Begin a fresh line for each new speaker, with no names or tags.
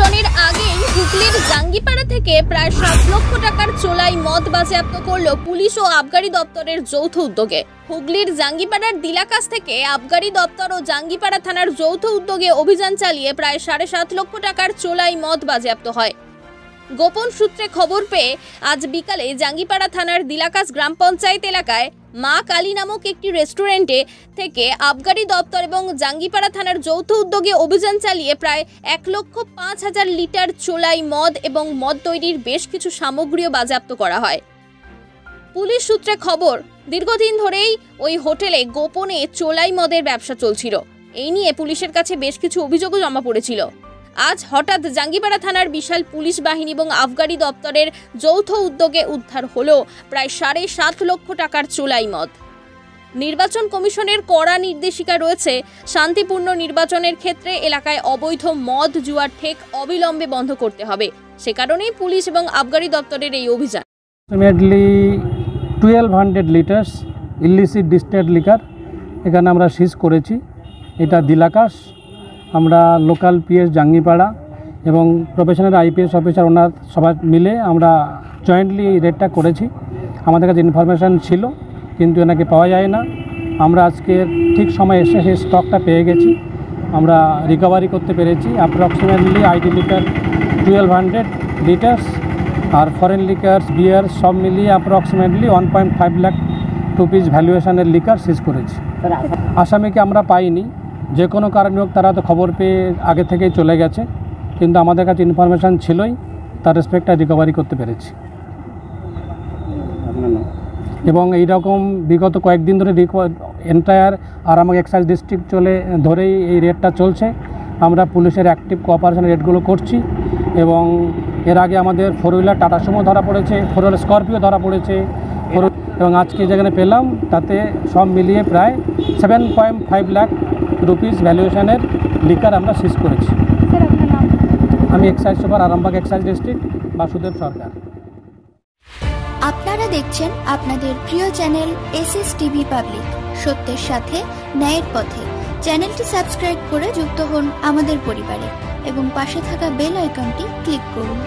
নির্বাচনের আগেই হুগলির জাঙ্গিপাড়া থেকে প্রায় 7 লক্ষ টাকার চোলাই মদ বাজেয়াপ্ত করল পুলিশ ও আবগারি দপ্তরের যৌথ উদ্যোগে। হুগলির জাঙ্গিপাড়ার দিলাকাশ থেকে আবগারি দপ্তর ও জাঙ্গিপাড়া থানার যৌথ উদ্যোগে অভিযান চালিয়ে প্রায় 7.5 লক্ষ টাকার চোলাই মদ বাজেয়াপ্ত হয়। গোপন সূত্রে খবর পেয়ে আজ বিকালে জাঙ্গিপাড়া থানার দিলাকাশ গ্রাম পঞ্চায়েত এলাকায় মা কালী নামক একটি রেস্টুরেন্টে থেকে আবগারি দপ্তর এবং জাঙ্গিপাড়া থানার যৌথ উদ্যোগে অভিযান চালিয়ে প্রায় 1,05,000 লিটার চোলাই মদ এবং মদ তৈরির বেশ কিছু সামগ্রীও বাজেয়াপ্ত করা হয়। পুলিশ সূত্রে খবর, দীর্ঘদিন ধরেই ওই হোটেলে গোপনে চোলাই মদের ব্যবসা চলছিল। এই নিয়ে পুলিশের কাছে বেশ কিছু অভিযোগও জমা পড়েছিল। আজ হঠাৎ জাঙ্গিপাড়া থানার বিশাল পুলিশ বাহিনী এবং আবগারি দপ্তরের যৌথ উদ্যোগে উদ্ধার হলো প্রায় 7.5 লক্ষ টাকার চোলাই মদ। নির্বাচন কমিশনের কড়া নির্দেশিকা রয়েছে, শান্তিপূর্ণ নির্বাচনের ক্ষেত্রে এলাকায় অবৈধ মদ জুয়ার ঠেক অবিলম্বে বন্ধ করতে হবে। সে কারণেই পুলিশ এবং আবগারি দপ্তরের এই অভিযান।
1200 লিটার্স ইলিসিট ডিস্টিল্ড লিকার এখানে আমরা সিজ করেছি। এটা দিলাকাশ, আমরা লোকাল পিএস জাঙ্গিপাড়া এবং প্রফেশনাল আইপিএস অফিসার ওনার সবাই মিলে আমরা জয়েন্টলি এই রেডটা করেছি। আমাদের কাছে ইনফরমেশান ছিল কিন্তু এনাকে পাওয়া যায় না। আমরা আজকে ঠিক সময় এসে সেই স্টকটা পেয়ে গেছি, আমরা রিকভারি করতে পেরেছি। অ্যাপ্রক্সিমেটলি আইডি লিকার 1200 লিটার্স আর ফরেন লিকার্স বিয়ার সব মিলিয়ে অ্যাপ্রক্সিমেটলি 1.5 লাখ রুপিস ভ্যালুয়েশনের লিকার সিজ করেছি। আসামিকে আমরা পাইনি, যে কোনো কারণে হোক তারা তো খবর পেয়ে আগে থেকেই চলে গেছে, কিন্তু আমাদের কাছে ইনফরমেশান ছিলই, তার রেসপেক্টটা রিকভারি করতে পেরেছি। এবং এইরকম বিগত কয়েকদিন ধরে এন্টায়ার আরামবাগ এক্সাইজ ডিস্ট্রিক্ট ধরেই এই রেটটা চলছে। আমরা পুলিশের অ্যাক্টিভ কোঅপারেশন রেটগুলো করছি এবং এর আগে আমাদের 4 হুইলার টাটা সুমো ধরা পড়েছে, 4 হুইলার স্করপিও ধরা পড়েছে এবং আজকে যেখানে পেলাম তাতে সব মিলিয়ে প্রায় 7.5 লাখ রুপিস ভ্যালুয়েশনের লিকার আমরা সিজ করেছি। আমি excise super Arambagh excise district Basudeb Sarkar.
আপনারা দেখছেন আপনাদের প্রিয় চ্যানেল SSTV পাবলিক, সত্যের সাথে ন্যায়ের পথে। চ্যানেলটি সাবস্ক্রাইব করে যুক্ত হন আমাদের পরিবারে এবং পাশে থাকা বেল আইকনটি ক্লিক করুন।